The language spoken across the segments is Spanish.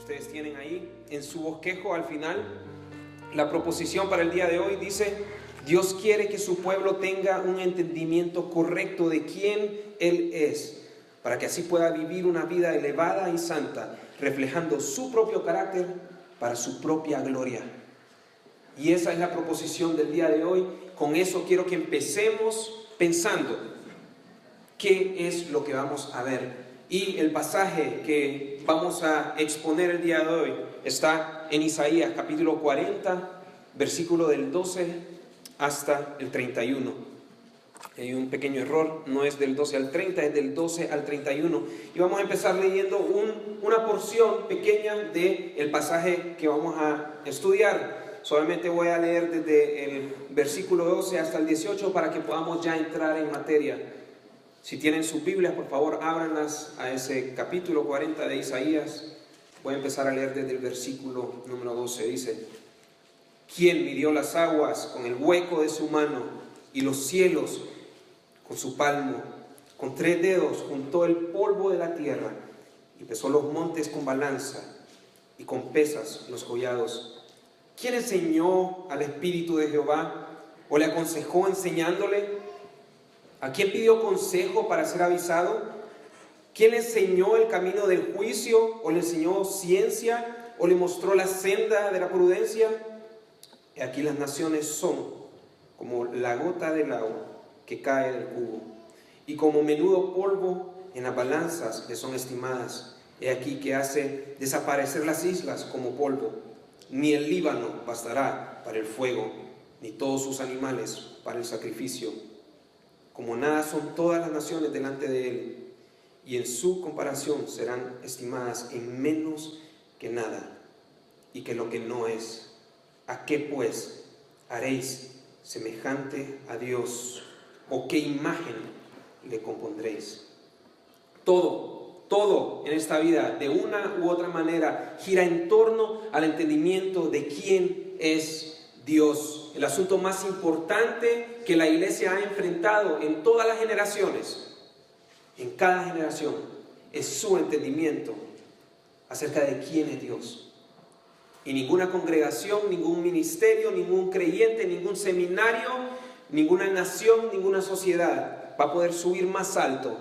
ustedes tienen ahí en su bosquejo al final, la proposición para el día de hoy dice: Dios quiere que su pueblo tenga un entendimiento correcto de quién Él es, para que así pueda vivir una vida elevada y santa, reflejando su propio carácter para su propia gloria. Y esa es la proposición del día de hoy. Con eso quiero que empecemos pensando qué es lo que vamos a ver. Y el pasaje que vamos a exponer el día de hoy está en Isaías capítulo 40, versículo del 12 hasta el 31. Hay un pequeño error, no es del 12 al 30, es del 12 al 31. Y vamos a empezar leyendo una porción pequeña del pasaje que vamos a estudiar. Solamente voy a leer desde el versículo 12 hasta el 18 para que podamos ya entrar en materia. Si tienen sus Biblias, por favor, ábranlas a ese capítulo 40 de Isaías. Voy a empezar a leer desde el versículo número 12. Dice: ¿Quién midió las aguas con el hueco de su mano y los cielos con su palmo? Con 3 dedos juntó el polvo de la tierra y pesó los montes con balanza y con pesas los collados. ¿Quién enseñó al Espíritu de Jehová o le aconsejó enseñándole? ¿A quién pidió consejo para ser avisado? ¿Quién le enseñó el camino del juicio o le enseñó ciencia o le mostró la senda de la prudencia? Y aquí las naciones son como la gota del agua que cae del cubo, y como menudo polvo en las balanzas le son estimadas. He aquí que hace desaparecer las islas como polvo. Ni el Líbano bastará para el fuego, ni todos sus animales para el sacrificio. Como nada son todas las naciones delante de él, y en su comparación serán estimadas en menos que nada, y que lo que no es. ¿A qué pues haréis semejante a Dios? ¿O qué imagen le compondréis? Todo en esta vida, de una u otra manera, gira en torno al entendimiento de quién es Dios. El asunto más importante que la iglesia ha enfrentado en todas las generaciones, en cada generación, es su entendimiento acerca de quién es Dios. Y ninguna congregación, ningún ministerio, ningún creyente, ningún seminario, ninguna nación, ninguna sociedad va a poder subir más alto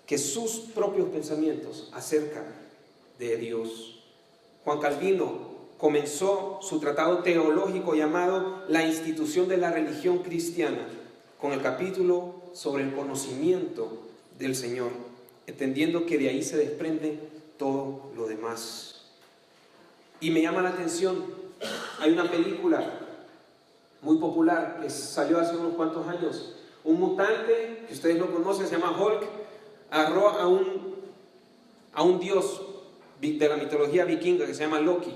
que sus propios pensamientos acerca de Dios. Juan Calvino comenzó su tratado teológico llamado La institución de la religión cristiana con el capítulo sobre el conocimiento del Señor, entendiendo que de ahí se desprende todo lo demás. Y me llama la atención, hay una película muy popular que salió hace unos cuantos años. Un mutante, que ustedes lo conocen, se llama Hulk, agarró a un dios de la mitología vikinga que se llama Loki,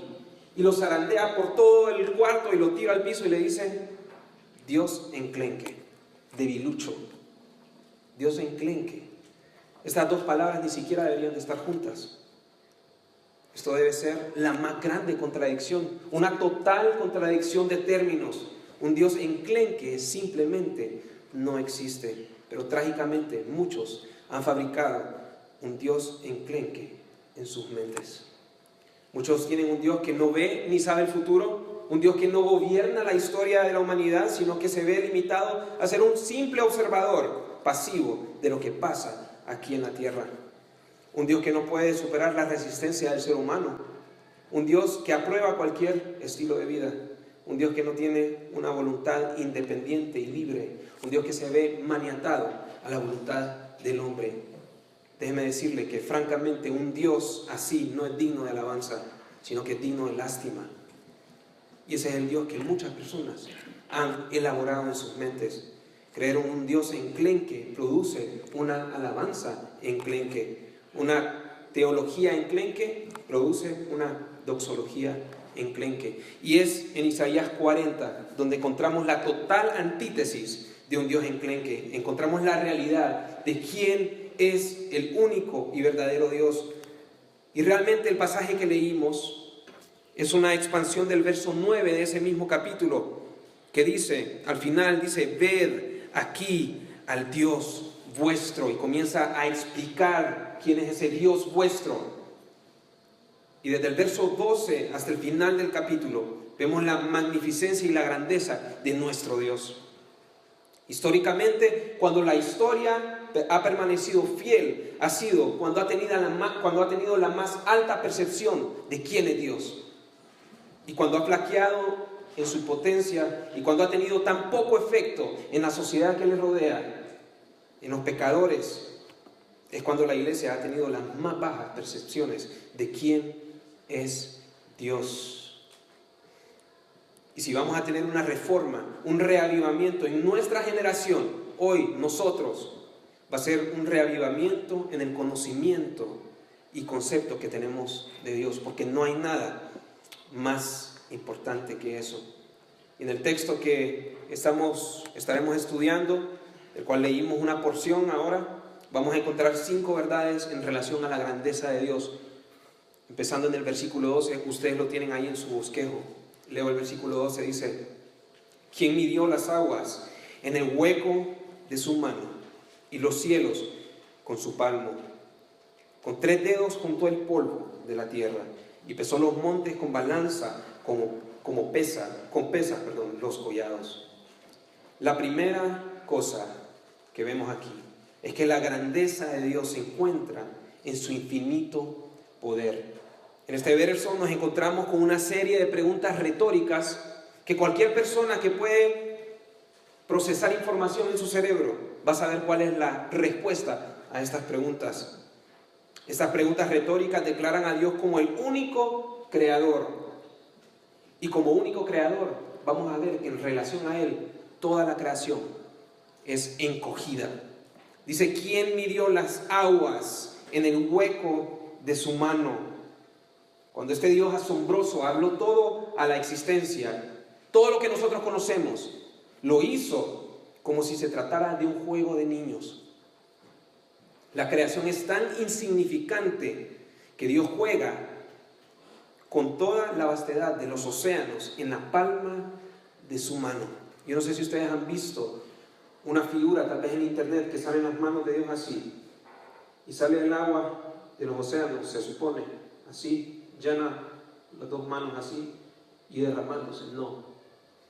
y lo zarandea por todo el cuarto y lo tira al piso y le dice: Dios enclenque, debilucho, Dios enclenque. Estas dos palabras ni siquiera deberían de estar juntas. Esto debe ser la más grande contradicción, una total contradicción de términos. Un Dios enclenque simplemente no existe, pero trágicamente muchos han fabricado un Dios enclenque en sus mentes. Muchos tienen un Dios que no ve ni sabe el futuro, un Dios que no gobierna la historia de la humanidad, sino que se ve limitado a ser un simple observador pasivo de lo que pasa aquí en la tierra. Un Dios que no puede superar la resistencia del ser humano, un Dios que aprueba cualquier estilo de vida, un Dios que no tiene una voluntad independiente y libre, un Dios que se ve maniatado a la voluntad del hombre. Déjeme decirle que francamente un Dios así no es digno de alabanza, sino que es digno de lástima. Y ese es el Dios que muchas personas han elaborado en sus mentes. Creer en un Dios enclenque produce una alabanza enclenque. Una teología enclenque produce una doxología enclenque. Y es en Isaías 40 donde encontramos la total antítesis de un Dios enclenque. Encontramos la realidad de quién es el único y verdadero Dios. Y realmente el pasaje que leímos es una expansión del verso 9 de ese mismo capítulo, que dice, al final dice: ved aquí al Dios vuestro, y comienza a explicar quién es ese Dios vuestro. Y desde el verso 12 hasta el final del capítulo vemos la magnificencia y la grandeza de nuestro Dios. Históricamente, cuando la historia ha permanecido fiel, ha sido cuando ha tenido la más alta percepción de quién es Dios. Y cuando ha flaqueado en su potencia y cuando ha tenido tan poco efecto en la sociedad que le rodea, en los pecadores, es cuando la iglesia ha tenido las más bajas percepciones de quién es Dios. Y si vamos a tener una reforma, un reavivamiento en nuestra generación, hoy nosotros, va a ser un reavivamiento en el conocimiento y concepto que tenemos de Dios, porque no hay nada más importante que eso. En el texto que estaremos estudiando, el cual leímos una porción ahora, vamos a encontrar 5 verdades en relación a la grandeza de Dios. Empezando en el versículo 12, ustedes lo tienen ahí en su bosquejo. Leo el versículo 12, dice: ¿Quién midió las aguas en el hueco de su mano y los cielos con su palmo? Con 3 dedos juntó el polvo de la tierra y pesó los montes con balanza, con pesas, los collados. La primera cosa que vemos aquí es que la grandeza de Dios se encuentra en su infinito poder. En este verso nos encontramos con una serie de preguntas retóricas que cualquier persona que puede procesar información en su cerebro va a saber cuál es la respuesta a estas preguntas. Estas preguntas retóricas declaran a Dios como el único creador. Y como único creador, vamos a ver que en relación a Él, toda la creación es encogida. Dice: ¿quién midió las aguas en el hueco de su mano? Cuando este Dios asombroso habló todo a la existencia, todo lo que nosotros conocemos, lo hizo como si se tratara de un juego de niños. La creación es tan insignificante que Dios juega con toda la vastedad de los océanos en la palma de su mano. Yo no sé si ustedes han visto una figura, tal vez en internet, que salen las manos de Dios así, y sale el agua de los océanos, se supone, así, llena las 2 manos así y derramándose. No,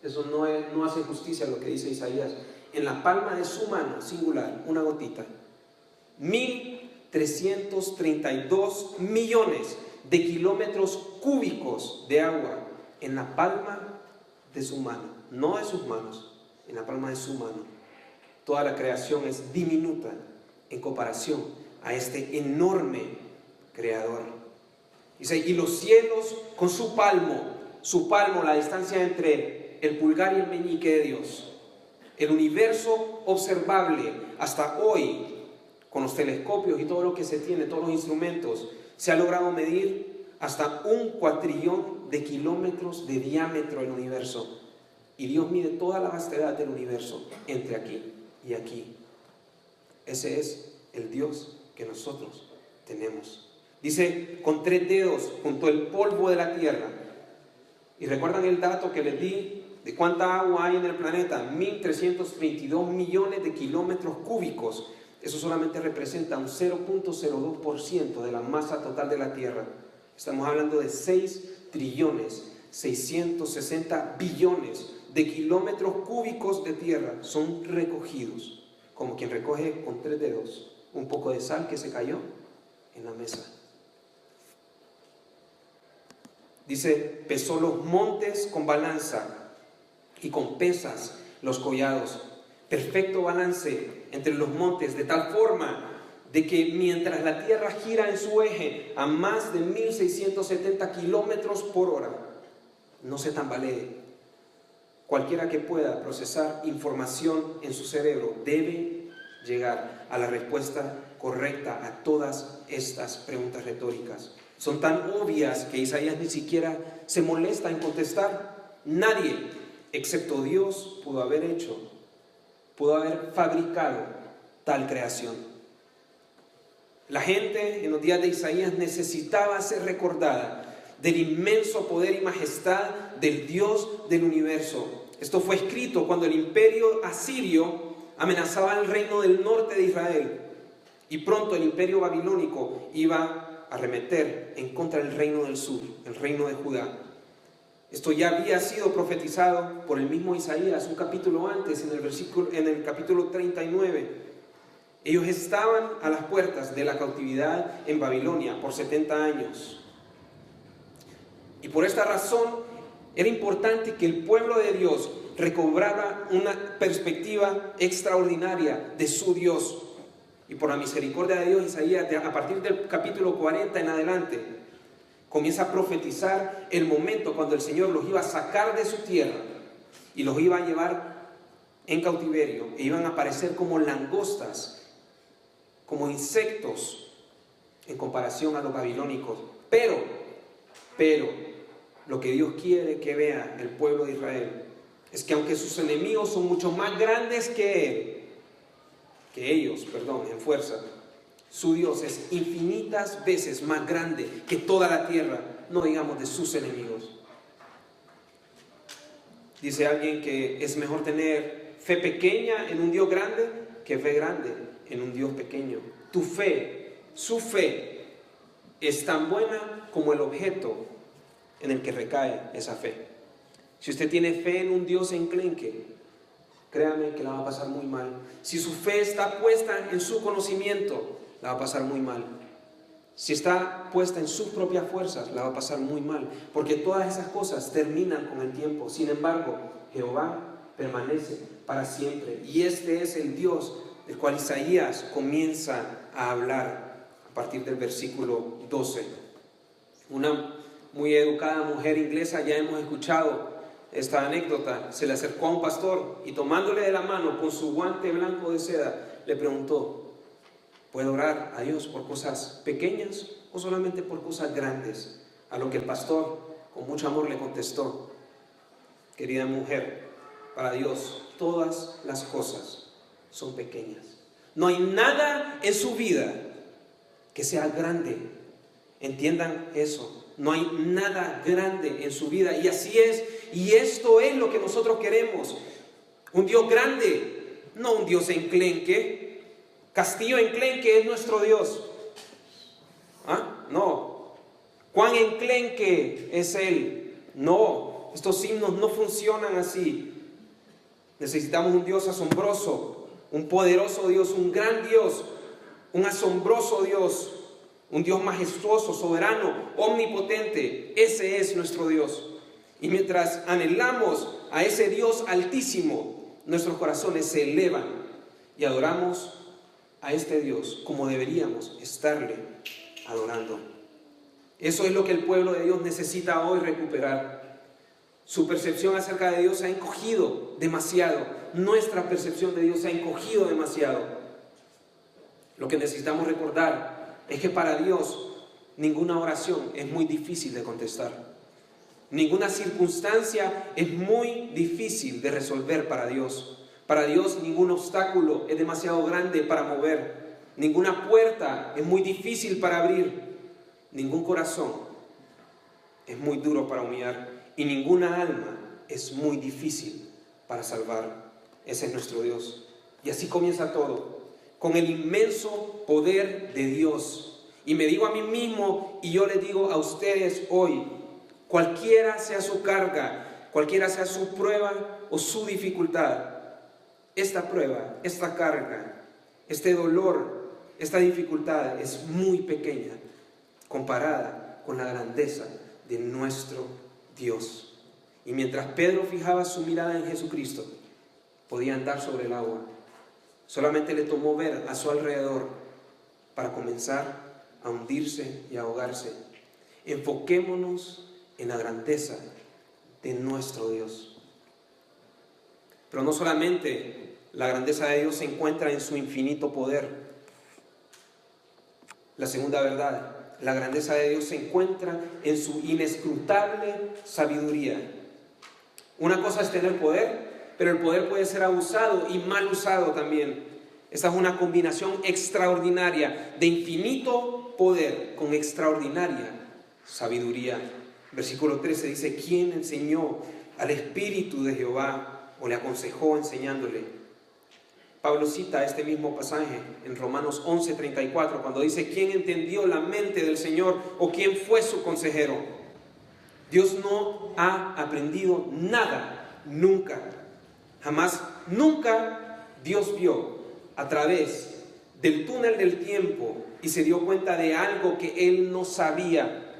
eso no hace justicia a lo que dice Isaías. En la palma de su mano, singular, una gotita, 1.332 millones de kilómetros cúbicos de agua en la palma de su mano, no de sus manos, en la palma de su mano. Toda la creación es diminuta en comparación a este enorme creador. Dice: y los cielos con su palmo, la distancia entre el pulgar y el meñique de Dios. El universo observable hasta hoy, con los telescopios y todo lo que se tiene, todos los instrumentos, se ha logrado medir hasta 1 cuatrillón de kilómetros de diámetro el universo. Y Dios mide toda la vastedad del universo entre aquí y aquí. Ese es el Dios que nosotros tenemos. Dice: con 3 dedos juntó el polvo de la tierra. Y recuerdan el dato que les di de cuánta agua hay en el planeta: 1.322 millones de kilómetros cúbicos. Eso solamente representa un 0.02% de la masa total de la tierra. Estamos hablando de 6.660 billones de kilómetros cúbicos de tierra. Son recogidos, como quien recoge con 3 dedos un poco de sal que se cayó en la mesa. Dice: pesó los montes con balanza y con pesas los collados. Perfecto balance entre los montes, de tal forma de que mientras la tierra gira en su eje a más de 1.670 kilómetros por hora, no se tambalee. Cualquiera que pueda procesar información en su cerebro debe llegar a la respuesta correcta a todas estas preguntas retóricas. Son tan obvias que Isaías ni siquiera se molesta en contestar. Nadie, excepto Dios, pudo haber fabricado tal creación. La gente en los días de Isaías necesitaba ser recordada del inmenso poder y majestad del Dios del universo. Esto fue escrito cuando el imperio asirio amenazaba el reino del norte de Israel, y pronto el imperio babilónico iba arremeter en contra del reino del sur, el reino de Judá. Esto ya había sido profetizado por el mismo Isaías un capítulo antes, en el capítulo 39. Ellos estaban a las puertas de la cautividad en Babilonia por 70 años. Y por esta razón era importante que el pueblo de Dios recobrara una perspectiva extraordinaria de su Dios. Y por la misericordia de Dios, Isaías, a partir del capítulo 40 en adelante, comienza a profetizar el momento cuando el Señor los iba a sacar de su tierra y los iba a llevar en cautiverio, e iban a aparecer como langostas, como insectos en comparación a los babilónicos. Pero lo que Dios quiere que vea el pueblo de Israel es que aunque sus enemigos son mucho más grandes que ellos, en fuerza, su Dios es infinitas veces más grande que toda la tierra, no digamos de sus enemigos. Dice alguien que es mejor tener fe pequeña en un Dios grande que fe grande en un Dios pequeño. Tu fe, su fe, es tan buena como el objeto en el que recae esa fe. Si usted tiene fe en un Dios enclenque, créame que la va a pasar muy mal. Si su fe está puesta en su conocimiento, la va a pasar muy mal. Si está puesta en sus propias fuerzas, la va a pasar muy mal, porque todas esas cosas terminan con el tiempo. Sin embargo, Jehová permanece para siempre, y este es el Dios del cual Isaías comienza a hablar a partir del versículo 12. Una muy educada mujer inglesa, ya hemos escuchado esta anécdota, se le acercó a un pastor y tomándole de la mano con su guante blanco de seda, le preguntó: ¿puedo orar a Dios por cosas pequeñas o solamente por cosas grandes? A lo que el pastor con mucho amor le contestó: querida mujer, para Dios todas las cosas son pequeñas. No hay nada en su vida que sea grande. Entiendan eso. No hay nada grande en su vida, y así es, y esto es lo que nosotros queremos. Un Dios grande, no un Dios enclenque. Castillo enclenque es nuestro Dios. No. ¿Cuán enclenque es Él? No, estos himnos no funcionan así. Necesitamos un Dios asombroso, un poderoso Dios, un gran Dios, un asombroso Dios, un Dios majestuoso, soberano, omnipotente. Ese es nuestro Dios. Y mientras anhelamos a ese Dios altísimo, nuestros corazones se elevan y adoramos a este Dios como deberíamos estarle adorando. Eso es lo que el pueblo de Dios necesita hoy recuperar. Su percepción acerca de Dios se ha encogido demasiado. Nuestra percepción de Dios se ha encogido demasiado. Lo que necesitamos recordar es que para Dios ninguna oración es muy difícil de contestar. Ninguna circunstancia es muy difícil de resolver para Dios. Para Dios ningún obstáculo es demasiado grande para mover. Ninguna puerta es muy difícil para abrir. Ningún corazón es muy duro para humillar. Y ninguna alma es muy difícil para salvar. Ese es nuestro Dios. Y así comienza todo, con el inmenso poder de Dios. Y me digo a mí mismo, y yo le digo a ustedes hoy: cualquiera sea su carga, cualquiera sea su prueba o su dificultad, esta prueba, esta carga, este dolor, esta dificultad es muy pequeña comparada con la grandeza de nuestro Dios. Y mientras Pedro fijaba su mirada en Jesucristo, podía andar sobre el agua. Solamente le tomó ver a su alrededor para comenzar a hundirse y ahogarse. Enfoquémonos en la grandeza de nuestro Dios. Pero no solamente la grandeza de Dios se encuentra en su infinito poder. La segunda verdad, la grandeza de Dios se encuentra en su inescrutable sabiduría. Una cosa es tener poder, pero el poder puede ser abusado y mal usado también. Esta es una combinación extraordinaria de infinito poder con extraordinaria sabiduría. Versículo 13 dice: ¿quién enseñó al Espíritu de Jehová o le aconsejó enseñándole? Pablo cita este mismo pasaje en Romanos 11:34, cuando dice: ¿quién entendió la mente del Señor o quién fue su consejero? Dios no ha aprendido nada, nunca, jamás, nunca Dios vio a través del túnel del tiempo y se dio cuenta de algo que Él no sabía.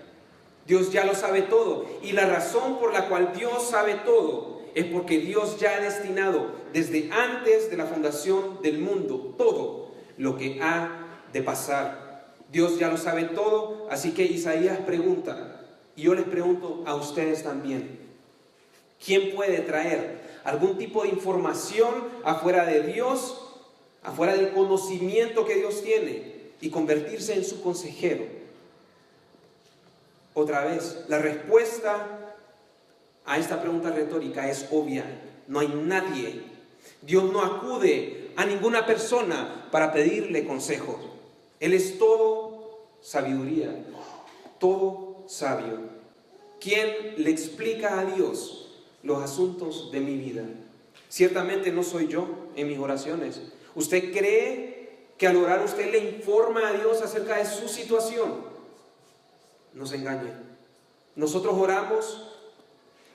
Dios ya lo sabe todo, y la razón por la cual Dios sabe todo es porque Dios ya ha destinado desde antes de la fundación del mundo todo lo que ha de pasar. Dios ya lo sabe todo, así que Isaías pregunta, y yo les pregunto a ustedes también: ¿quién puede traer algún tipo de información afuera de Dios, afuera del conocimiento que Dios tiene, y convertirse en su consejero? Otra vez, la respuesta a esta pregunta retórica es obvia: no hay nadie. Dios no acude a ninguna persona para pedirle consejo. Él es todo sabiduría, todo sabio. ¿Quién le explica a Dios los asuntos de mi vida? Ciertamente no soy yo en mis oraciones. ¿Usted cree que al orar usted le informa a Dios acerca de su situación? No se engañe. Nosotros oramos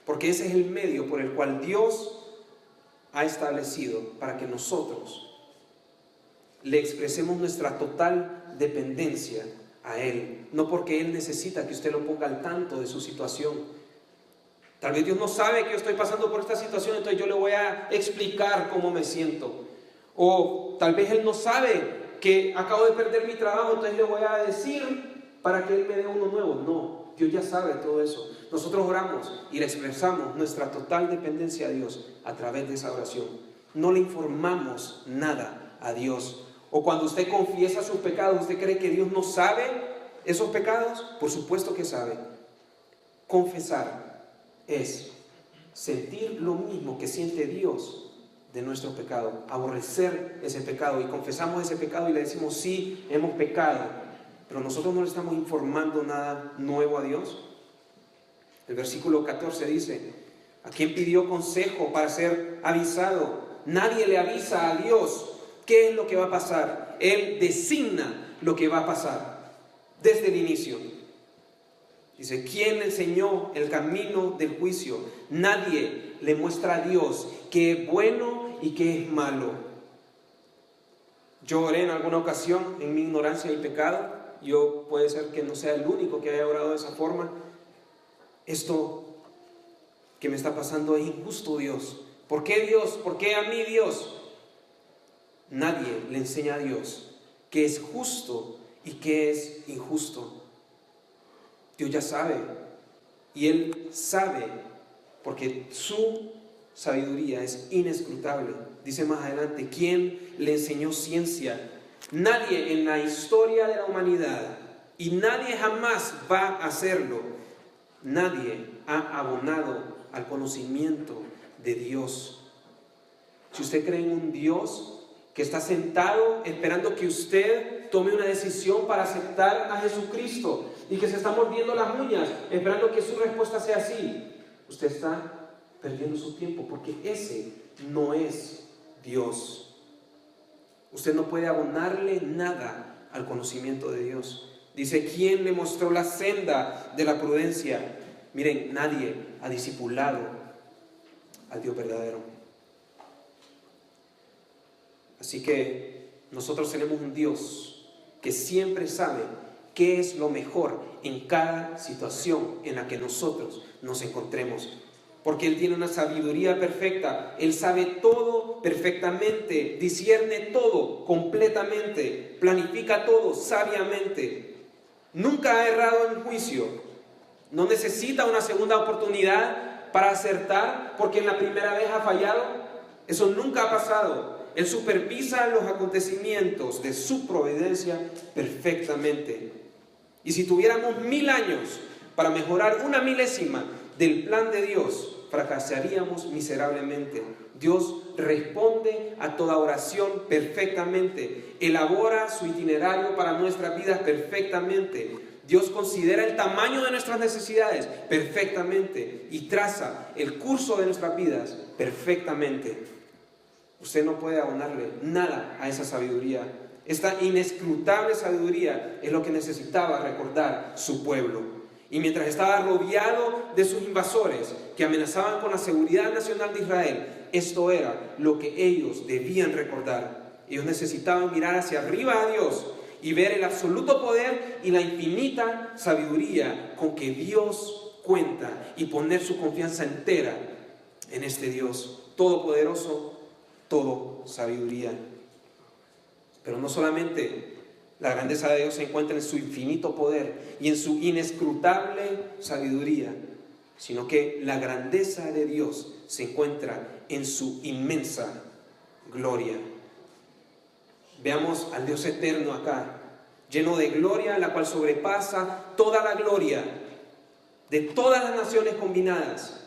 porque ese es el medio por el cual Dios ha establecido para que nosotros le expresemos nuestra total dependencia a Él. No porque Él necesita que usted lo ponga al tanto de su situación. Tal vez Dios no sabe que yo estoy pasando por esta situación, entonces yo le voy a explicar cómo me siento. O tal vez Él no sabe que acabo de perder mi trabajo, entonces le voy a decir para que Él me dé uno nuevo. No, Dios ya sabe todo eso. Nosotros oramos y le expresamos nuestra total dependencia a Dios a través de esa oración. No le informamos nada a Dios. O cuando usted confiesa sus pecados, ¿usted cree que Dios no sabe esos pecados? Por supuesto que sabe. Confesar es sentir lo mismo que siente Dios de nuestro pecado, aborrecer ese pecado, y confesamos ese pecado y le decimos: sí, hemos pecado, pero nosotros no le estamos informando nada nuevo a Dios. El versículo 14 dice: ¿a quién pidió consejo para ser avisado? Nadie le avisa a Dios qué es lo que va a pasar. Él designa lo que va a pasar desde el inicio. Dice: ¿quién le enseñó el camino del juicio? Nadie le muestra a Dios qué es bueno y qué es malo. Yo oré en alguna ocasión en mi ignorancia y pecado. Yo puede ser que no sea el único que haya orado de esa forma. Esto que me está pasando es injusto, Dios. ¿Por qué, Dios? ¿Por qué a mí, Dios? Nadie le enseña a Dios qué es justo y qué es injusto. Dios ya sabe, y Él sabe porque su sabiduría es inescrutable. Dice más adelante: ¿quién le enseñó ciencia? Nadie en la historia de la humanidad, y nadie jamás va a hacerlo. Nadie ha abonado al conocimiento de Dios. Si usted cree en un Dios que está sentado esperando que usted tome una decisión para aceptar a Jesucristo, y que se está mordiendo las uñas esperando que su respuesta sea sí, usted está perdiendo su tiempo, porque ese no es Dios. Usted no puede abonarle nada al conocimiento de Dios. Dice: ¿quién le mostró la senda de la prudencia? Miren, nadie ha discipulado al Dios verdadero. Así que nosotros tenemos un Dios que siempre sabe qué es lo mejor en cada situación en la que nosotros nos encontremos. Porque Él tiene una sabiduría perfecta. Él sabe todo perfectamente, discierne todo completamente, planifica todo sabiamente. Nunca ha errado en juicio. No necesita una segunda oportunidad para acertar porque en la primera vez ha fallado. Eso nunca ha pasado. Él supervisa los acontecimientos de su providencia perfectamente. Y si tuviéramos 1000 años para mejorar una milésima del plan de Dios, fracasaríamos miserablemente. Dios responde a toda oración perfectamente, elabora su itinerario para nuestras vidas perfectamente. Dios considera el tamaño de nuestras necesidades perfectamente y traza el curso de nuestras vidas perfectamente. usted no puede abonarle nada a esa sabiduría. Esta inescrutable sabiduría es lo que necesitaba recordar su pueblo. Y mientras estaba rodeado de sus invasores que amenazaban con la seguridad nacional de Israel, esto era lo que ellos debían recordar. Ellos necesitaban mirar hacia arriba a Dios y ver el absoluto poder y la infinita sabiduría con que Dios cuenta, y poner su confianza entera en este Dios todopoderoso, todo sabiduría. Pero no solamente la grandeza de Dios se encuentra en su infinito poder y en su inescrutable sabiduría, sino que la grandeza de Dios se encuentra en su inmensa gloria. Veamos al Dios eterno acá, lleno de gloria, la cual sobrepasa toda la gloria de todas las naciones combinadas.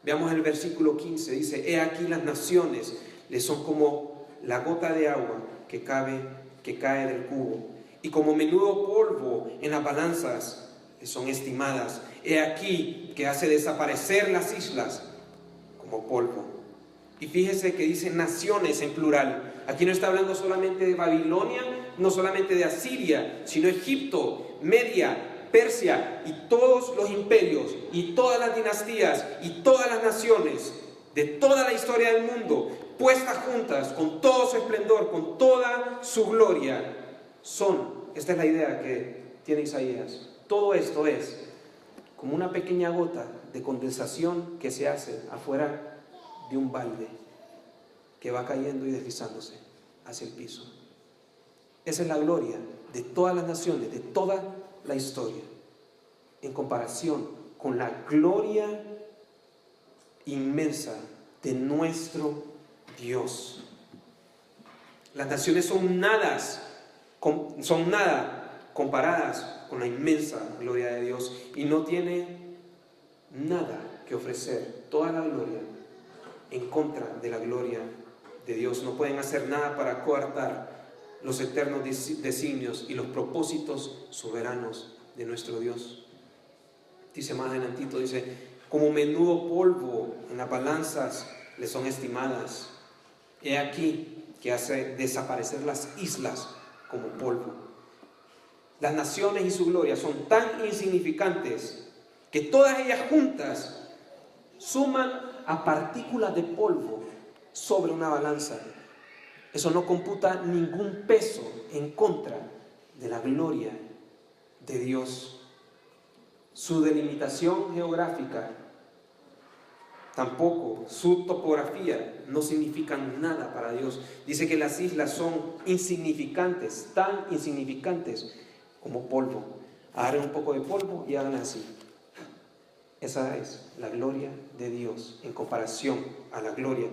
Veamos el versículo 15, dice: he aquí las naciones le son como la gota de agua que cae del cubo, y como menudo polvo en las balanzas le son estimadas. He aquí que hace desaparecer las islas como polvo. Y fíjese que dice naciones en plural. Aquí no está hablando solamente de Babilonia, no solamente de Asiria, sino Egipto, Media, Persia y todos los imperios y todas las dinastías y todas las naciones de toda la historia del mundo, puestas juntas con todo su esplendor, con toda su gloria, esta es la idea que tiene Isaías, todo esto es como una pequeña gota de condensación que se hace afuera de un balde que va cayendo y deslizándose hacia el piso. Esa es la gloria de todas las naciones, de toda la historia, en comparación con la gloria inmensa de nuestro Dios. Las naciones son nada comparadas con la inmensa gloria de Dios, y no tiene nada que ofrecer toda la gloria en contra de la gloria de Dios. No pueden hacer nada para coartar los eternos designios y los propósitos soberanos de nuestro Dios. Dice más adelantito, dice: como menudo polvo en las balanzas le son estimadas. He aquí que hace desaparecer las islas como polvo. Las naciones y su gloria son tan insignificantes que todas ellas juntas suman a partículas de polvo sobre una balanza. Eso no computa ningún peso en contra de la gloria de Dios. Su delimitación geográfica, tampoco su topografía, no significan nada para Dios. Dice que las islas son insignificantes, tan insignificantes como polvo. Agarren un poco de polvo y hagan así. Esa es la gloria de Dios en comparación a la gloria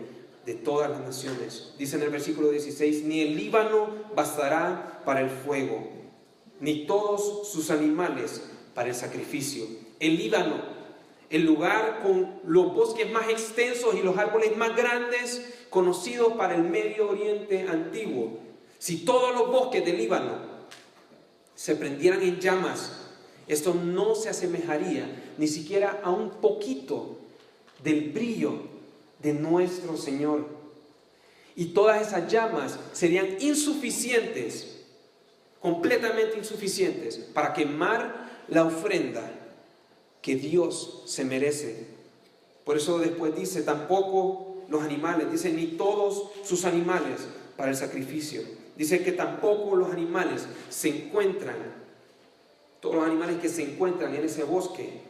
de todas las naciones. Dice en el versículo 16: ni el Líbano bastará para el fuego, ni todos sus animales para el sacrificio. El Líbano, el lugar con los bosques más extensos y los árboles más grandes conocidos para el Medio Oriente antiguo. Si todos los bosques del Líbano se prendieran en llamas, esto no se asemejaría ni siquiera a un poquito del brillo de nuestro Señor. Y todas esas llamas serían insuficientes, completamente insuficientes, para quemar la ofrenda que Dios se merece. Por eso después dice: tampoco los animales, dice ni todos sus animales para el sacrificio. Dice que tampoco los animales se encuentran, todos los animales que se encuentran en ese bosque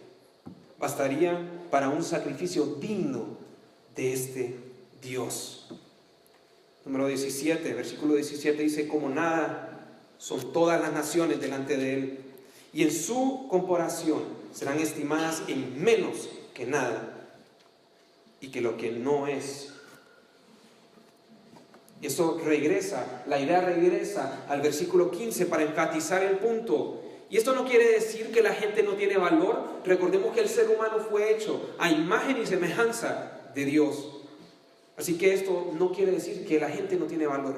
bastarían para un sacrificio digno de este Dios. Número 17, versículo 17 dice: como nada son todas las naciones delante de Él, y en su comparación serán estimadas en menos que nada, y que lo que no es. Eso regresa, la idea regresa al versículo 15 para enfatizar el punto. Y esto no quiere decir que la gente no tiene valor. Recordemos que el ser humano fue hecho a imagen y semejanza de Dios. Así que esto no quiere decir que la gente no tiene valor.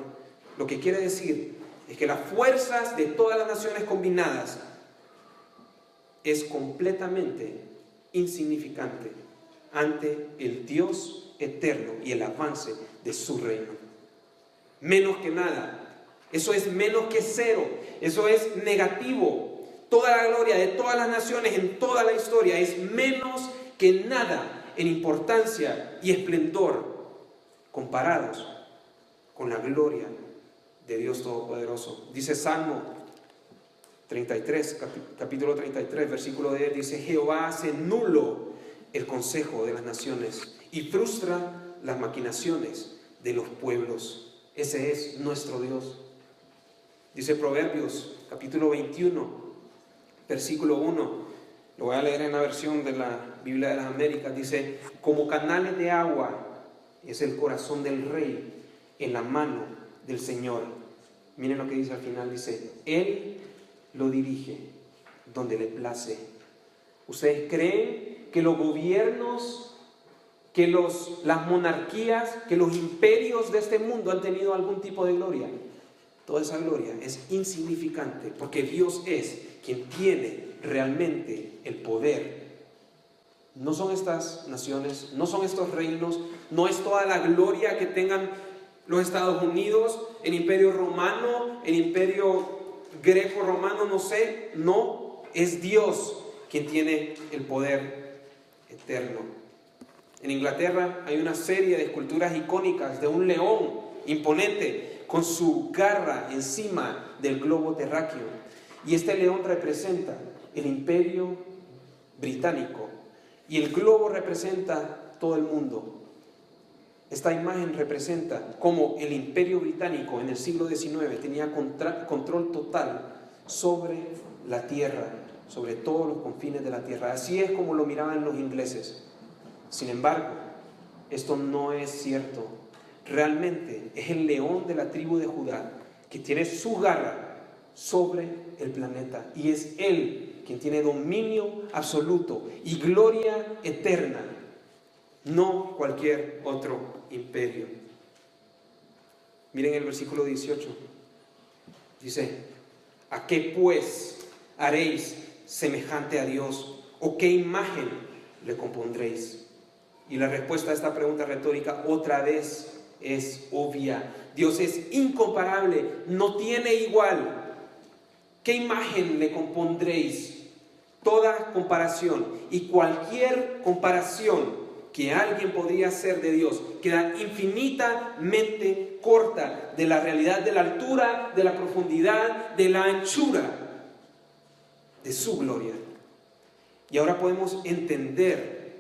Lo que quiere decir es que las fuerzas de todas las naciones combinadas es completamente insignificante ante el Dios eterno y el avance de su reino. menos que nada. Eso es menos que cero. Eso es negativo. Toda la gloria de todas las naciones en toda la historia es menos que nada en importancia y esplendor comparados con la gloria de Dios Todopoderoso. Dice Salmo 33, capítulo 33, versículo 10, dice: Jehová hace nulo el consejo de las naciones y frustra las maquinaciones de los pueblos. Ese es nuestro Dios. Dice Proverbios, capítulo 21, versículo 1. Lo voy a leer en la versión de la Biblia de las Américas. Dice: como canales de agua es el corazón del rey en la mano del Señor. Miren lo que dice al final. Dice: Él lo dirige donde le place. ¿Ustedes creen que los gobiernos, que las monarquías, que los imperios de este mundo han tenido algún tipo de gloria? Toda esa gloria es insignificante, porque Dios es quien tiene realmente el poder. No son estas naciones, no son estos reinos, no es toda la gloria que tengan los Estados Unidos, el imperio romano, el imperio greco-romano, no sé. No, es Dios quien tiene el poder eterno. En Inglaterra hay una serie de esculturas icónicas de un león imponente con su garra encima del globo terráqueo. Y este león representa el imperio británico y el globo representa todo el mundo. Esta imagen representa cómo el imperio británico en el siglo XIX tenía control total sobre la tierra, sobre todos los confines de la tierra. Así es como lo miraban los ingleses. Sin embargo, esto no es cierto. Realmente es el león de la tribu de Judá que tiene su garra sobre el planeta, y es Él quien tiene dominio absoluto y gloria eterna, no cualquier otro imperio. Miren el versículo 18. Dice: ¿a qué pues haréis semejante a Dios? ¿O qué imagen le compondréis? Y la respuesta a esta pregunta retórica otra vez es obvia. Dios es incomparable, no tiene igual. ¿Qué imagen le compondréis? Toda comparación y cualquier comparación que alguien podría hacer de Dios queda infinitamente corta de la realidad, de la altura, de la profundidad, de la anchura de su gloria. Y ahora podemos entender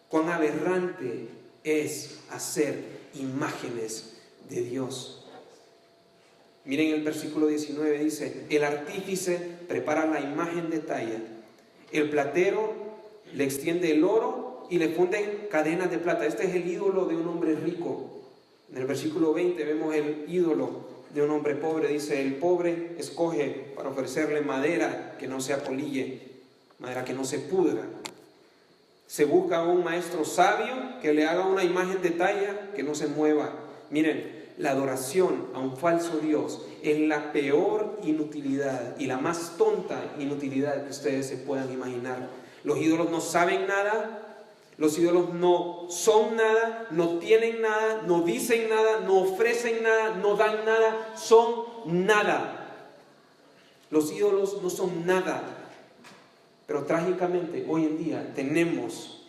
cuán aberrante es hacer imágenes de Dios. Miren el versículo 19, dice: el artífice prepara la imagen de talla, el platero le extiende el oro y le funde cadenas de plata. Este es el ídolo de un hombre rico. En el versículo 20 vemos el ídolo de un hombre pobre. Dice: el pobre escoge para ofrecerle madera que no se apolille, madera que no se pudra. Se busca a un maestro sabio que le haga una imagen de talla que no se mueva. Miren, la adoración a un falso Dios es la peor inutilidad y la más tonta inutilidad que ustedes se puedan imaginar. Los ídolos no saben nada, los ídolos no son nada, no tienen nada, no dicen nada, no ofrecen nada, no dan nada, son nada. Los ídolos no son nada. Pero trágicamente hoy en día tenemos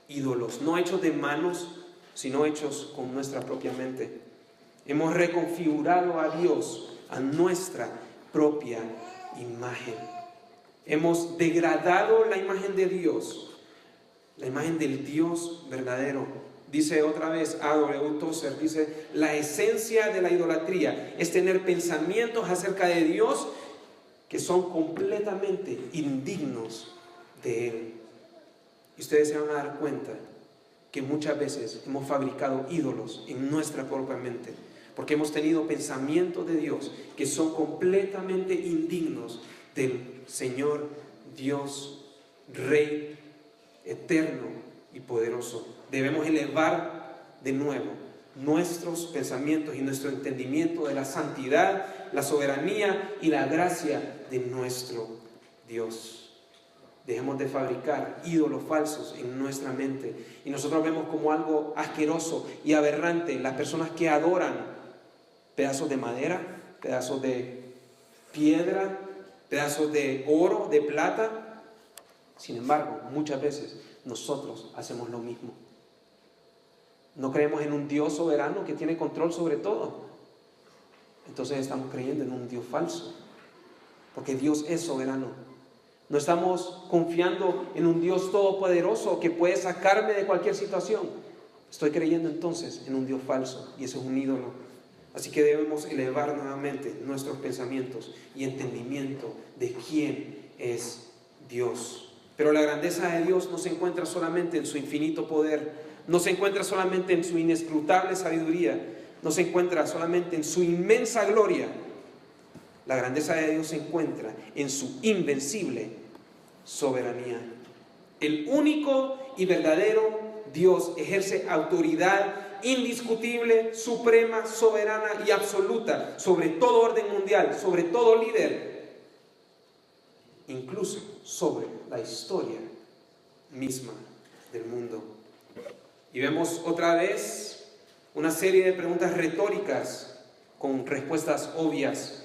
ídolos, no hechos de manos, sino hechos con nuestra propia mente. Hemos reconfigurado a Dios a nuestra propia imagen. Hemos degradado la imagen de Dios, la imagen del Dios verdadero. Dice otra vez A.W. Tozer, dice: la esencia de la idolatría es tener pensamientos acerca de Dios que son completamente indignos de Él. Y ustedes se van a dar cuenta que muchas veces hemos fabricado ídolos en nuestra propia mente, porque hemos tenido pensamientos de Dios que son completamente indignos del Señor Dios, Rey eterno y poderoso. Debemos elevar de nuevo nuestros pensamientos y nuestro entendimiento de la santidad, la soberanía y la gracia de nuestro Dios. Dejemos de fabricar ídolos falsos en nuestra mente. Y nosotros vemos como algo asqueroso y aberrante las personas que adoran pedazos de madera, pedazos de piedra, pedazos de oro, de plata. Sin embargo, muchas veces nosotros hacemos lo mismo. No creemos en un Dios soberano que tiene control sobre todo. Entonces estamos creyendo en un Dios falso, porque Dios es soberano. No estamos confiando en un Dios todopoderoso que puede sacarme de cualquier situación. Estoy creyendo entonces en un Dios falso, y eso es un ídolo. Así que debemos elevar nuevamente nuestros pensamientos y entendimiento de quién es Dios. Pero la grandeza de Dios no se encuentra solamente en su infinito poder, no se encuentra solamente en su inescrutable sabiduría, no se encuentra solamente en su inmensa gloria. La grandeza de Dios se encuentra en su invencible soberanía. El único y verdadero Dios ejerce autoridad indiscutible, suprema, soberana y absoluta sobre todo orden mundial, sobre todo líder, incluso sobre la historia misma del mundo. Y vemos otra vez una serie de preguntas retóricas con respuestas obvias,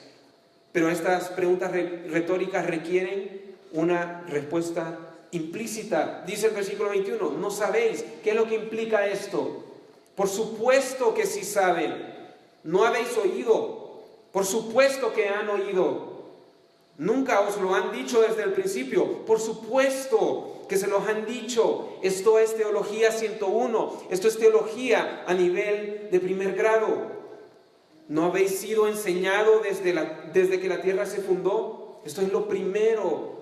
pero estas preguntas retóricas requieren una respuesta implícita. Dice el versículo 21, ¿no sabéis qué es lo que implica esto? Por supuesto que sí saben. ¿No habéis oído? Por supuesto que han oído. ¿Nunca os lo han dicho desde el principio? Por supuesto que se los han dicho. Esto es teología 101. Esto es teología a nivel de primer grado. ¿No habéis sido enseñado desde que la tierra se fundó? Esto es lo primero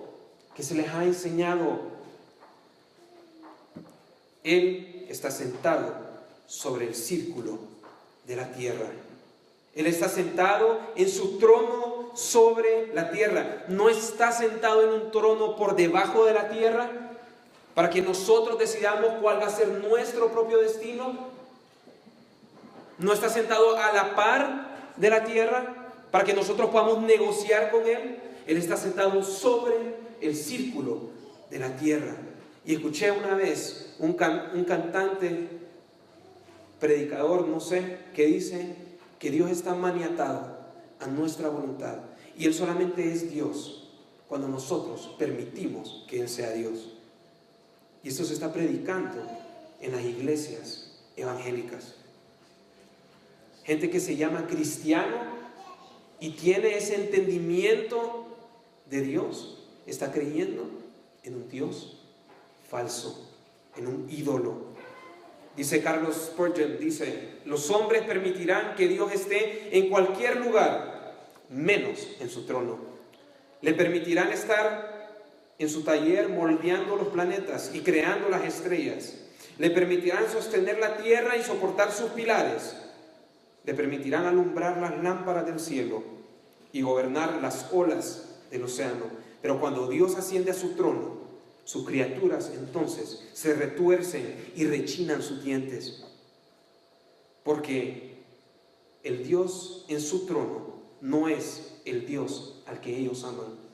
que se les ha enseñado. Él está sentado sobre el círculo de la tierra. Él está sentado en su trono sobre la tierra. No está sentado en un trono por debajo de la tierra para que nosotros decidamos cuál va a ser nuestro propio destino. No está sentado a la par de la tierra para que nosotros podamos negociar con Él. Él está sentado sobre el círculo de la tierra. Y escuché una vez un cantante, predicador, no sé, que dice que Dios está maniatado a nuestra voluntad y Él solamente es Dios cuando nosotros permitimos que Él sea Dios. Y esto se está predicando en las iglesias evangélicas. Gente que se llama cristiano y tiene ese entendimiento de Dios, está creyendo en un Dios falso, en un ídolo. Dice Carlos Spurgeon, dice, los hombres permitirán que Dios esté en cualquier lugar, menos en su trono. Le permitirán estar en su taller moldeando los planetas y creando las estrellas. Le permitirán sostener la tierra y soportar sus pilares. Le permitirán alumbrar las lámparas del cielo y gobernar las olas del océano. Pero cuando Dios asciende a su trono, sus criaturas entonces se retuercen y rechinan sus dientes. Porque el Dios en su trono no es el Dios al que ellos aman.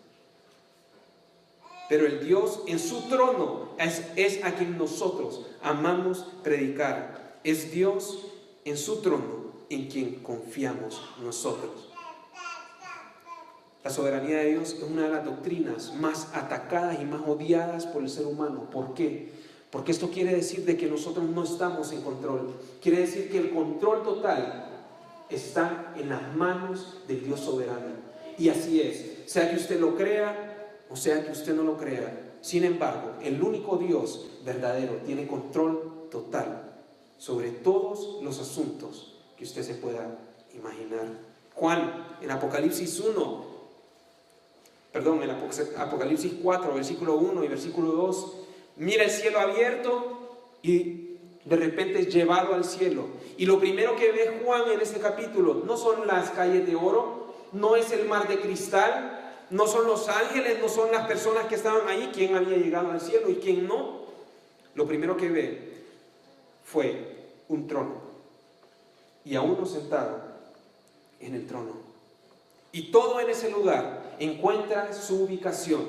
Pero el Dios en su trono es a quien nosotros amamos predicar. Es Dios en su trono en quien confiamos nosotros. La soberanía de Dios es una de las doctrinas más atacadas y más odiadas por el ser humano. ¿Por qué? Porque esto quiere decir de que nosotros no estamos en control. Quiere decir que el control total está en las manos del Dios soberano. Y así es, sea que usted lo crea o sea que usted no lo crea. Sin embargo, el único Dios verdadero tiene control total sobre todos los asuntos que usted se pueda imaginar. Juan, en Apocalipsis 4, versículo 1 y versículo 2, mira el cielo abierto y de repente es llevado al cielo. Y lo primero que ve Juan en este capítulo no son las calles de oro, no es el mar de cristal, no son los ángeles, no son las personas que estaban ahí, quién había llegado al cielo y quién no. Lo primero que ve fue un trono y a uno sentado en el trono. Y todo en ese lugar encuentra su ubicación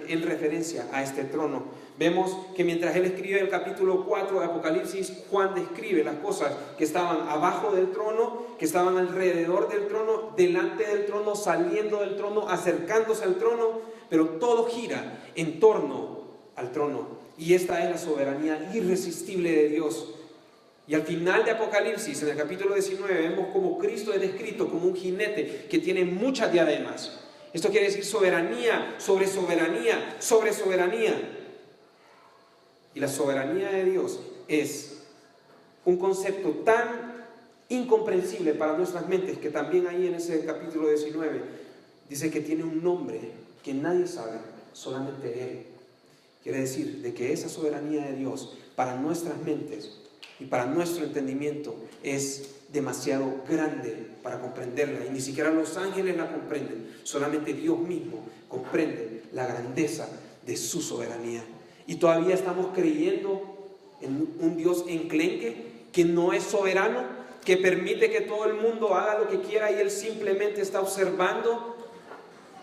en referencia a este trono. Vemos que mientras él escribe el capítulo 4 de Apocalipsis, Juan describe las cosas que estaban abajo del trono, que estaban alrededor del trono, delante del trono, saliendo del trono, acercándose al trono, pero todo gira en torno al trono. Y esta es la soberanía irresistible de Dios. Y al final de Apocalipsis, en el capítulo 19, vemos como Cristo es descrito como un jinete que tiene muchas diademas. Esto quiere decir soberanía sobre soberanía sobre soberanía. Y la soberanía de Dios es un concepto tan incomprensible para nuestras mentes que también ahí en ese capítulo 19 dice que tiene un nombre que nadie sabe, solamente Él. Quiere decir de que esa soberanía de Dios para nuestras mentes y para nuestro entendimiento es demasiado grande para comprenderla, y ni siquiera los ángeles la comprenden. Solamente Dios mismo comprende la grandeza de su soberanía. Y todavía estamos creyendo en un Dios enclenque que no es soberano, que permite que todo el mundo haga lo que quiera y Él simplemente está observando,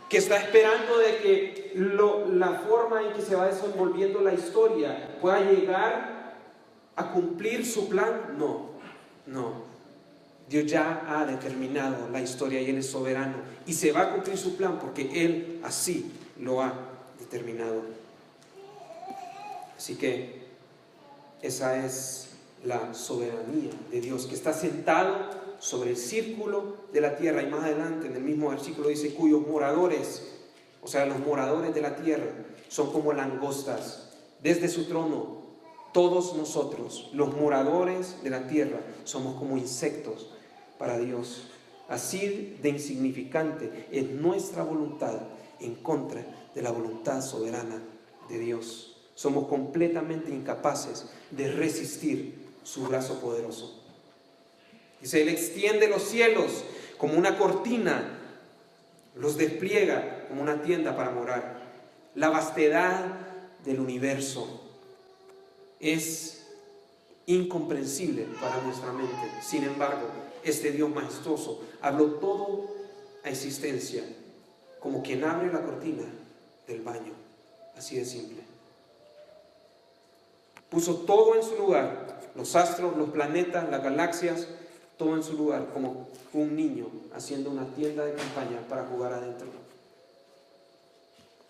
que está esperando de que la forma en que se va desenvolviendo la historia pueda llegar a cumplir su plan. No. Dios ya ha determinado la historia y Él es soberano. Y se va a cumplir su plan porque Él así lo ha determinado. Así que esa es la soberanía de Dios, que está sentado sobre el círculo de la tierra. Y más adelante en el mismo versículo dice, cuyos moradores, o sea, los moradores de la tierra, son como langostas. Desde su trono, todos nosotros, los moradores de la tierra, somos como insectos para Dios. Así de insignificante es nuestra voluntad en contra de la voluntad soberana de Dios. Somos completamente incapaces de resistir su brazo poderoso. Dice, Él extiende los cielos como una cortina, los despliega como una tienda para morar. La vastedad del universo es incomprensible para nuestra mente. Sin embargo, este Dios majestuoso habló todo a existencia, como quien abre la cortina del baño. Así de simple. Puso todo en su lugar, los astros, los planetas, las galaxias, todo en su lugar, como un niño haciendo una tienda de campaña para jugar adentro.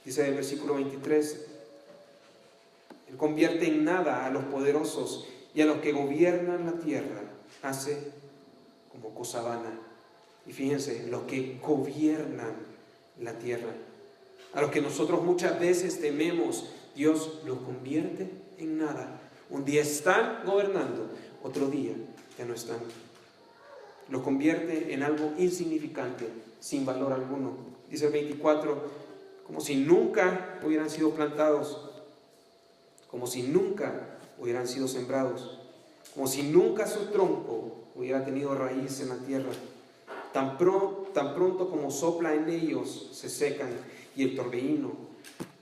Dice el versículo 23, Él convierte en nada a los poderosos y a los que gobiernan la tierra hace como cosa vana. Y fíjense, los que gobiernan la tierra, a los que nosotros muchas veces tememos, Dios los convierte en nada. Un día están gobernando, otro día ya no están. Los convierte en algo insignificante, sin valor alguno. Dice el 24, como si nunca hubieran sido plantados, como si nunca hubieran sido sembrados, como si nunca su tronco hubiera tenido raíz en la tierra. Tan pronto como sopla en ellos, se secan y el torbellino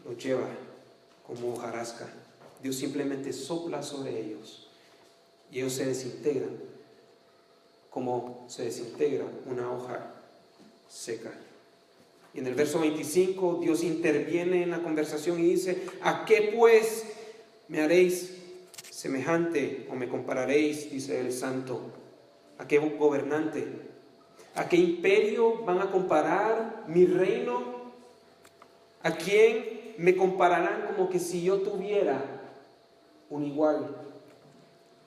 los lleva como hojarasca. Dios simplemente sopla sobre ellos y ellos se desintegran como se desintegra una hoja seca. Y en el verso 25 Dios interviene en la conversación y dice, ¿a qué pues me haréis semejante o me compararéis? Dice el santo. ¿A qué gobernante? ¿A qué imperio van a comparar mi reino? ¿A quién me compararán como que si yo tuviera un igual?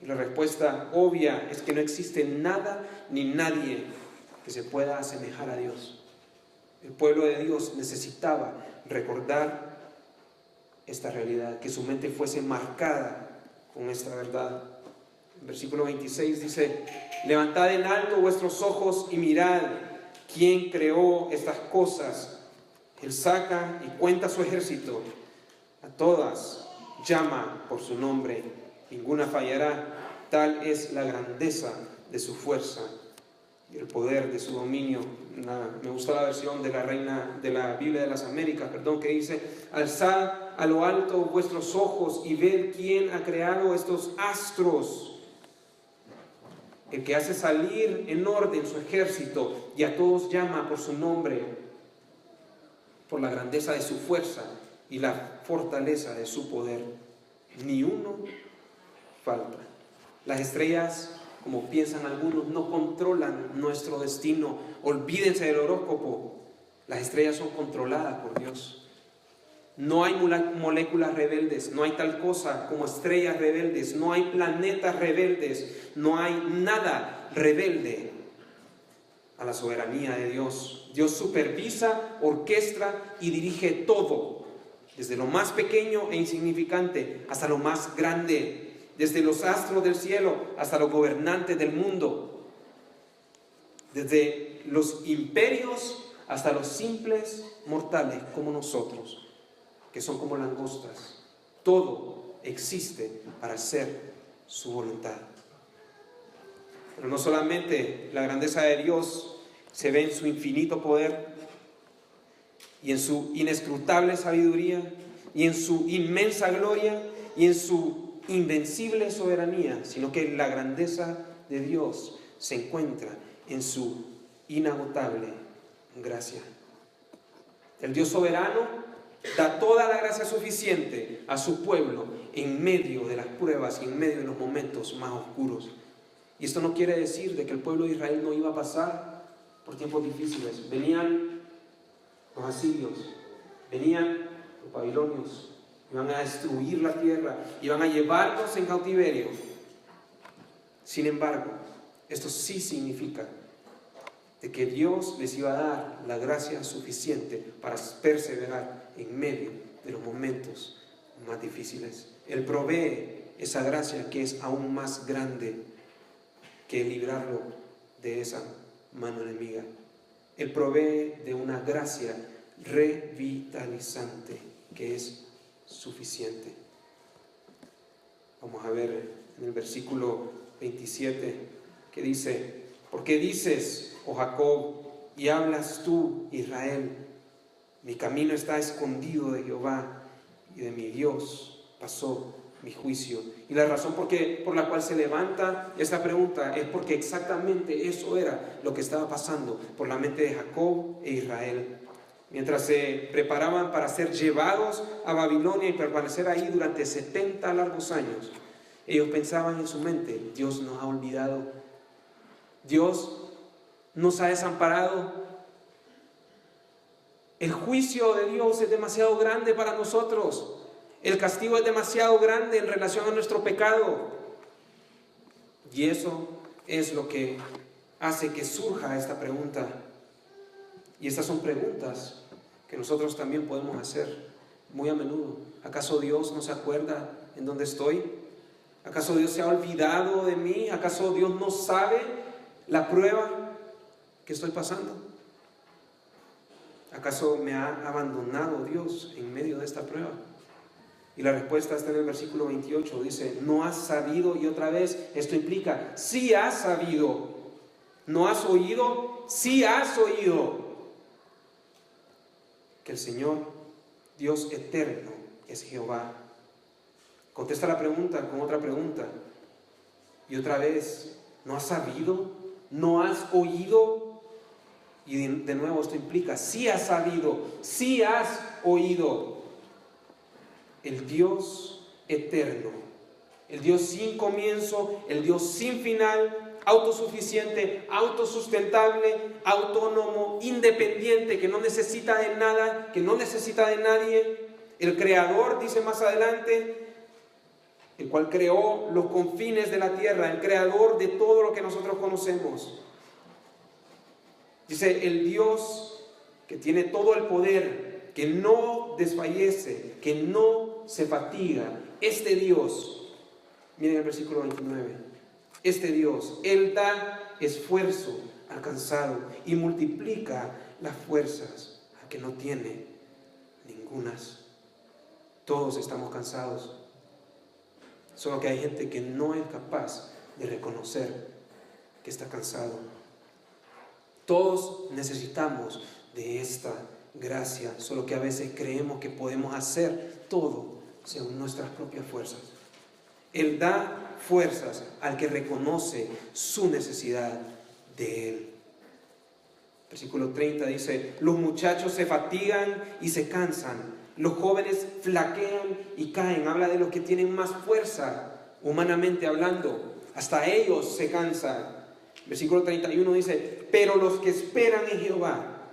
Y la respuesta obvia es que no existe nada ni nadie que se pueda asemejar a Dios. El pueblo de Dios necesitaba recordar esta realidad, que su mente fuese marcada con esta verdad. El versículo 26 dice, levantad en alto vuestros ojos y mirad quién creó estas cosas. Él saca y cuenta su ejército, a todas llama por su nombre, ninguna fallará. Tal es la grandeza de su fuerza y el poder de su dominio. Me gusta la versión de la Biblia de las Américas, que dice, alzad a lo alto vuestros ojos y ved quién ha creado estos astros, el que hace salir en orden su ejército y a todos llama por su nombre, por la grandeza de su fuerza y la fortaleza de su poder. ni uno falta. Las estrellas, como piensan algunos, no controlan nuestro destino. Olvídense del horóscopo. Las estrellas son controladas por Dios. No hay moléculas rebeldes, no hay tal cosa como estrellas rebeldes, no hay planetas rebeldes, no hay nada rebelde a la soberanía de Dios. Dios supervisa, orquestra y dirige todo, desde lo más pequeño e insignificante hasta lo más grande, desde los astros del cielo hasta los gobernantes del mundo, desde los imperios hasta los simples mortales como nosotros, que son como langostas. Todo existe para hacer su voluntad. Pero no solamente la grandeza de Dios se ve en su infinito poder y en su inescrutable sabiduría y en su inmensa gloria y en su invencible soberanía, sino que la grandeza de Dios se encuentra en su inagotable gracia. El Dios soberano da toda la gracia suficiente a su pueblo en medio de las pruebas y en medio de los momentos más oscuros. Y esto no quiere decir de que el pueblo de Israel no iba a pasar por tiempos difíciles. Venían los asirios, venían los babilonios, iban a destruir la tierra, iban a llevarnos en cautiverio. Sin embargo, esto sí significa de que Dios les iba a dar la gracia suficiente para perseverar en medio de los momentos más difíciles. Él provee esa gracia que es aún más grande que librarlo de esa mano enemiga. Él provee de una gracia revitalizante que es suficiente. Vamos a ver en el versículo 27 que dice: ¿por qué dices, oh Jacob, y hablas tú, Israel? Mi camino está escondido de Jehová, y de mi Dios pasó mi juicio. Y la razón por la cual se levanta esta pregunta es porque exactamente eso era lo que estaba pasando por la mente de Jacob e Israel. Mientras se preparaban para ser llevados a Babilonia y permanecer ahí durante 70 largos años, ellos pensaban en su mente: Dios nos ha olvidado, Dios nos ha desamparado. El juicio de Dios es demasiado grande para nosotros. El castigo es demasiado grande en relación a nuestro pecado. Y eso es lo que hace que surja esta pregunta. Y estas son preguntas que nosotros también podemos hacer muy a menudo. ¿Acaso Dios no se acuerda en dónde estoy? ¿Acaso Dios se ha olvidado de mí? ¿Acaso Dios no sabe la prueba que estoy pasando? ¿Acaso me ha abandonado Dios en medio de esta prueba? Y la respuesta está en el versículo 28, dice: no has sabido. Y otra vez, esto implica, sí has sabido. ¿No has oído? Sí has oído. Que el Señor, Dios eterno, es Jehová. Contesta la pregunta con otra pregunta. Y otra vez, ¿no has sabido? ¿No has oído? Y de nuevo esto implica, sí has sabido, sí has oído. El Dios eterno, el Dios sin comienzo, el Dios sin final, autosuficiente, autosustentable, autónomo, independiente, que no necesita de nada, que no necesita de nadie. El Creador, dice más adelante, el cual creó los confines de la tierra, el Creador de todo lo que nosotros conocemos. Dice: el Dios que tiene todo el poder, que no desfallece, que no se fatiga. Este Dios, miren el versículo 29, este Dios, Él da esfuerzo al cansado y multiplica las fuerzas al que no tiene ningunas. Todos estamos cansados, solo que hay gente que no es capaz de reconocer que está cansado. Todos necesitamos de esta gracia, solo que a veces creemos que podemos hacer todo según nuestras propias fuerzas. Él da fuerzas al que reconoce su necesidad de Él. Versículo 30 dice: los muchachos se fatigan y se cansan, Los jóvenes flaquean y caen. Habla de los que tienen más fuerza, humanamente hablando. Hasta ellos se cansan. Versículo 31 dice: pero los que esperan en Jehová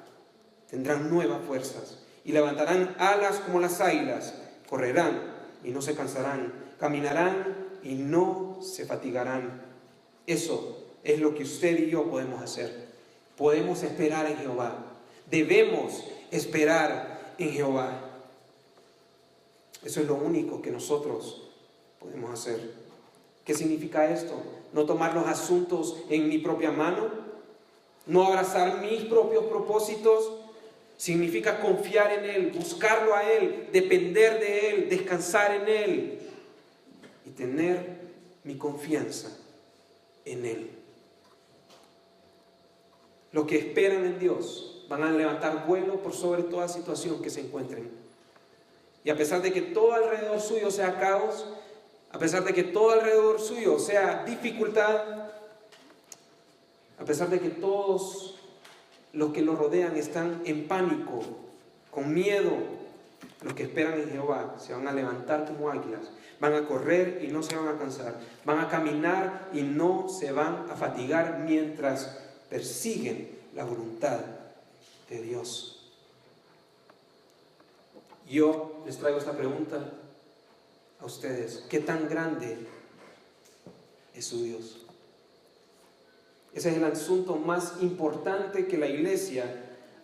tendrán nuevas fuerzas y levantarán alas como las águilas. Correrán y no se cansarán. Caminarán y no se fatigarán. Eso es lo que usted y yo podemos hacer. Podemos esperar en Jehová. Debemos esperar en Jehová. Eso es lo único que nosotros podemos hacer. ¿Qué significa esto? No tomar los asuntos en mi propia mano, no abrazar mis propios propósitos. Significa confiar en Él, buscarlo a Él, depender de Él, descansar en Él y tener mi confianza en Él. Los que esperan en Dios van a levantar vuelo por sobre toda situación que se encuentren. Y a pesar de que todo alrededor suyo sea caos, a pesar de que todo alrededor suyo sea dificultad, a pesar de que todos los que lo rodean están en pánico, con miedo, los que esperan en Jehová se van a levantar como águilas, van a correr y no se van a cansar, van a caminar y no se van a fatigar mientras persiguen la voluntad de Dios. Yo les traigo esta pregunta a ustedes: ¿qué tan grande es su Dios? Ese es el asunto más importante que la iglesia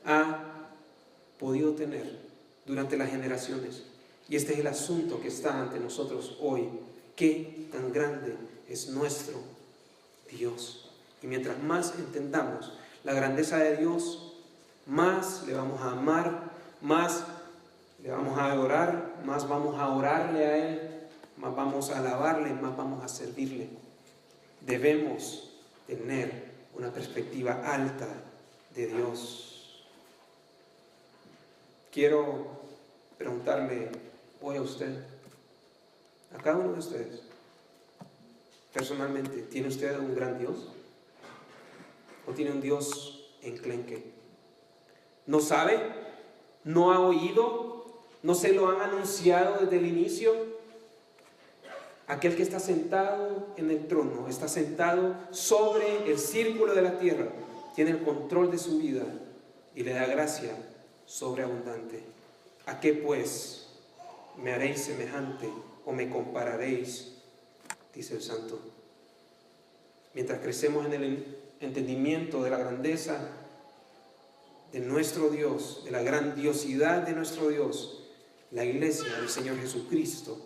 ha podido tener durante las generaciones. Y este es el asunto que está ante nosotros hoy: ¿qué tan grande es nuestro Dios? Y mientras más entendamos la grandeza de Dios, más le vamos a amar, más le vamos a adorar, más vamos a orarle a Él, más vamos a alabarle, más vamos a servirle. Debemos tener una perspectiva alta de Dios. Quiero preguntarle hoy a usted, a cada uno de ustedes, personalmente, ¿tiene usted un gran Dios? ¿O tiene un Dios enclenque? ¿No sabe? ¿No ha oído? ¿No se lo han anunciado desde el inicio? Aquel que está sentado en el trono, está sentado sobre el círculo de la tierra, tiene el control de su vida y le da gracia sobreabundante. ¿A qué pues me haréis semejante o me compararéis? Dice el Santo. Mientras crecemos en el entendimiento de la grandeza de nuestro Dios, de la grandiosidad de nuestro Dios, la iglesia del Señor Jesucristo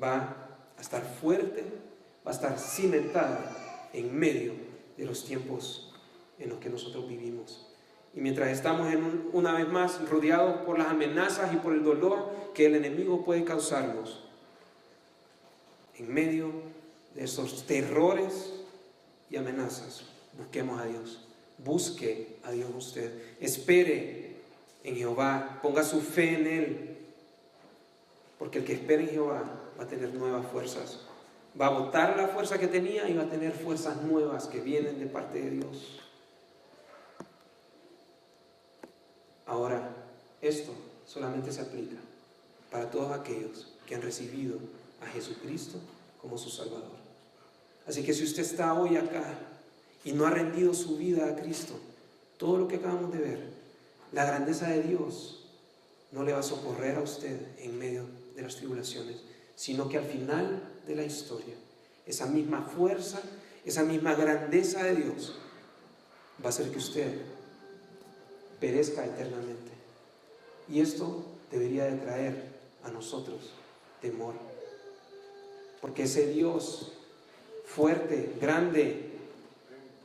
va a estar fuerte, va a estar cimentada en medio de los tiempos en los que nosotros vivimos. Y mientras estamos una vez más rodeados por las amenazas y por el dolor que el enemigo puede causarnos, en medio de esos terrores y amenazas, busquemos a Dios. Busque a Dios usted. Espere en Jehová. Ponga su fe en Él. Porque el que espera en Jehová va a tener nuevas fuerzas. Va a botar la fuerza que tenía y va a tener fuerzas nuevas que vienen de parte de Dios. Ahora, esto solamente se aplica para todos aquellos que han recibido a Jesucristo como su Salvador. Así que si usted está hoy acá y no ha rendido su vida a Cristo, todo lo que acabamos de ver, la grandeza de Dios no le va a socorrer a usted en medio de las tribulaciones, sino que al final de la historia, esa misma fuerza, esa misma grandeza de Dios va a hacer que usted perezca eternamente. Y esto debería de traer a nosotros temor, porque ese Dios fuerte, grande,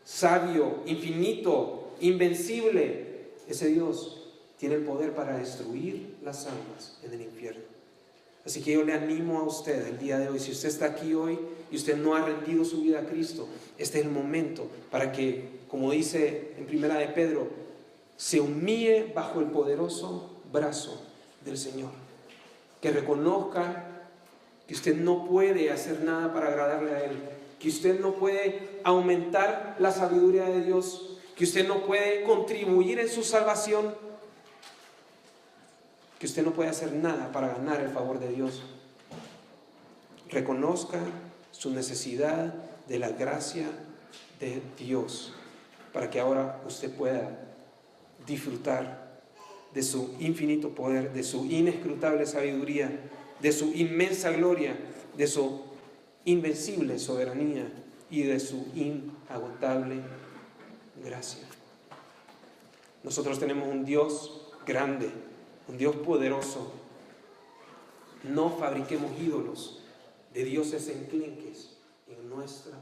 sabio, infinito, invencible, ese Dios tiene el poder para destruir las almas en el infierno. Así que yo le animo a usted el día de hoy, si usted está aquí hoy y usted no ha rendido su vida a Cristo, este es el momento para que, como dice en Primera de Pedro, se humille bajo el poderoso brazo del Señor, que reconozca que usted no puede hacer nada para agradarle a Él, que usted no puede aumentar la sabiduría de Dios, que usted no puede contribuir en su salvación, que usted no puede hacer nada para ganar el favor de Dios. Reconozca su necesidad de la gracia de Dios para que ahora usted pueda disfrutar de su infinito poder, de su inescrutable sabiduría, de su inmensa gloria, de su invencible soberanía y de su inagotable gracia. Nosotros tenemos un Dios grande, un Dios poderoso. No fabriquemos ídolos de dioses enclenques en nuestra